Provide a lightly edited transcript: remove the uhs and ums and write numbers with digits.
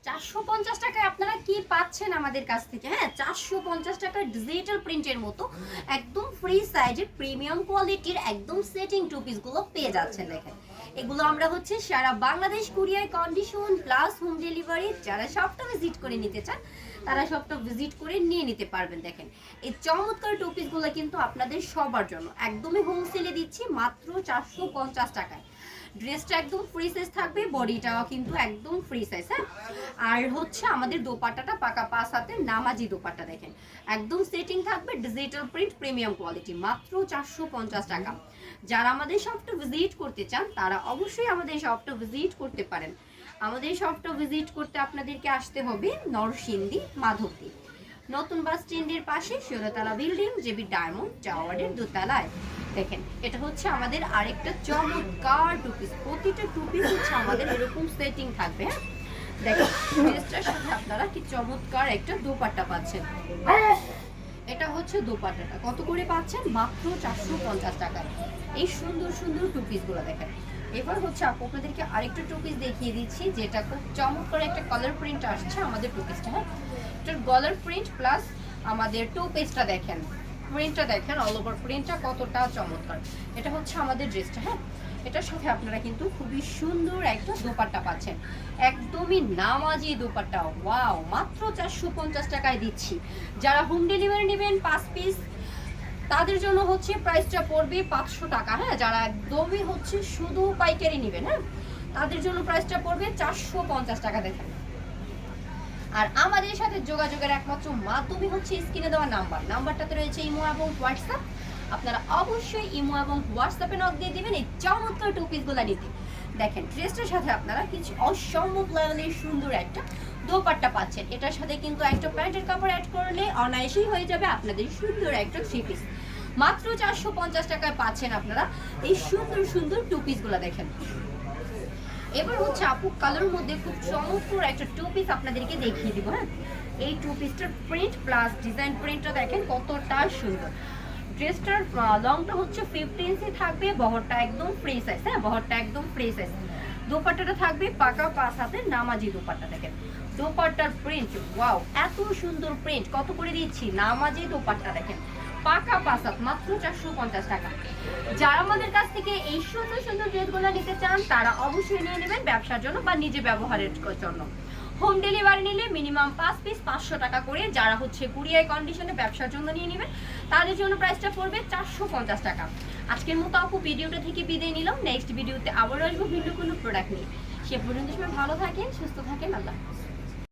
450 টাকায় আপনারা কি পাচ্ছেন আমাদের কাছ থেকে? হ্যাঁ, 450 টাকার ডিজিটাল প্রিন্টের মতো একদম ফ্রি সাইজের প্রিমিয়াম কোয়ালিটির একদম সেটিং টু পিসগুলো পেয়ে যাচ্ছেন। দেখেন, এগুলো আমরা হচ্ছে সারা Bangladesh courier condition plus home delivery. যারা শপটা ভিজিট করে নিতে চান তারা শপটা ভিজিট করে নিয়ে নিতে পারবেন। দেখেন, এই চমৎকার টু পিসগুলো কিন্তু আপনাদের সবার জন্য একদমই হোলসেলে দিচ্ছি মাত্র 450 টাকায়। ড্রেসটা একদম ফ্রি সাইজ থাকবে, বডিটাও কিন্তু একদম ফ্রি সাইজ। হ্যাঁ, আর হচ্ছে আমাদের দোপাট্টাটা পাকা পাঁচ হাতের নামাজি দোপাট্টা। দেখেন, একদম সেটিং থাকবে, ডিজিটাল প্রিন্ট প্রিমিয়াম কোয়ালিটি, মাত্র 450 টাকা। যারা আমাদের শপটা ভিজিট করতে চান তারা অবশ্যই আমাদের শপটা ভিজিট করতে পারেন। আমাদের শপটা ভিজিট করতে আপনাদেরকে আসতে হবে নরসিংদী মাধবদী নতুন বাস স্ট্যান্ডের পাশে 16তলা বিল্ডিং জেবি ডায়মন্ড টাওয়ারের দোতলায়। দেখেন, এটা হচ্ছে আমাদের আরেকটা চমৎকার টু পিস। প্রতিটা টু পিস হচ্ছে আমাদের এরকম সেটিং থাকবে। হ্যাঁ, দেখেন ড্রেসটার সাথে আপনারা কি চমৎকার একটা দোপাট্টা পাচ্ছেন। এটা হচ্ছে দোপাট্টাটা কত করে পাচ্ছেন? মাত্র 450 টাকায়। এই সুন্দর সুন্দর টু পিসগুলো দেখেন। এবার হচ্ছে আপনাদেরকে আরেকটা টু পিস দেখিয়ে দিচ্ছি, যেটা খুব চমৎকার একটা কালার প্রিন্ট আসছে আমাদের টু পিসটা। হ্যাঁ, এটার কালার প্রিন্ট প্লাস আমাদের টু পিসটা দেখেন, প্রিন্টটা দেখেন, অল ওভার প্রিন্টটা কতটা চমৎকার। এটা হচ্ছে আমাদের ড্রেসটা। হ্যাঁ, এটার সাথে আপনারা কিন্তু খুবই সুন্দর একটা দোপাট্টা পাচ্ছেন, একদমই নামাজি দোপাট্টা। ওয়াও, মাত্র 450 টাকায় দিচ্ছি। যারা হোম ডেলিভারি নেবেন 5 পিস তাদের জন্য হচ্ছে প্রাইসটা পড়বে 500 টাকা। হ্যাঁ, যারা একদমই হচ্ছে শুধু পাইকারি নেবেন, হ্যাঁ, তাদের জন্য প্রাইসটা পড়বে 450 টাকা। দেখেন, আর আমাদের সাথে যোগাযোগের একমাত্র মাধ্যমই হচ্ছে স্ক্রিনে দেওয়া নাম্বারটাতে রয়েছে ইমো এবং হোয়াটসঅ্যাপ। আপনারা অবশ্যই ইমো এবং হোয়াটসঅ্যাপে নক দিয়ে দিবেন এই চমৎকার টু পিসগুলো নিতে। দেখেন, ড্রেসটার সাথে আপনারা কিছু অসম্ভব লেভেলের সুন্দর একটা দোপাট্টা পাচ্ছেন। এটার সাথে কিন্তু একটা প্যান্টের কাপড় অ্যাড করলে অনায়াসেই হয়ে যাবে আপনাদের সুন্দর একটা থ্রি পিস। মাত্র 450 টাকায় পাচ্ছেন আপনারা এই সুন্দর সুন্দর টু পিসগুলো। দেখেন, এবার হচ্ছে আপু কালার মধ্যে খুব চমৎকার একটা টু পিস আপনাদেরকে দেখিয়ে দিব। হ্যাঁ, এই টু পিসটার প্রিন্ট প্লাস ডিজাইন প্রিন্টটা দেখেন কতটা সুন্দর। ড্রেসটার লংটা হচ্ছে 50 ইঞ্চি থাকবে, বহরটা একদম ফ্রি সাইজ। হ্যাঁ, বহরটা একদম ফ্রি সাইজ। দোপাট্টাটা থাকবে পাকা পাঁচ হাতের নামাজি দোপাট্টা। দেখেন দোপাট্টার প্রিন্ট, ওয়াও, এত সুন্দর প্রিন্ট। কত করে দিচ্ছি? নামাজি দোপাট্টা দেখেন, পাকা পাঁচ হাত, মাত্র 450 টাকা। যারা আমাদের কাছ থেকে এই সুন্দর সুন্দর ড্রেসগুলো নিতে চান তারা অবশ্যই নিয়ে নেবেন ব্যবসার জন্য বা নিজে ব্যবহারের জন্য। হোম ডেলিভারি নিলে মিনিমাম 5 পিস 500 টাকা করে। যারা হচ্ছে কুরিয়ার কন্ডিশনে ব্যবসার জন্য নিয়ে নেবেন তাদের জন্য প্রাইসটা পড়বে 450 টাকা। আজকের মতো আপু ভিডিওটা থেকে বিদায় নিলাম। নেক্সট ভিডিওতে আবার আসবো ভিডিও কোনো প্রোডাক্ট নিয়ে। সে পর্যন্ত সবাই ভালো থাকেন, সুস্থ থাকেন। আল্লাহ।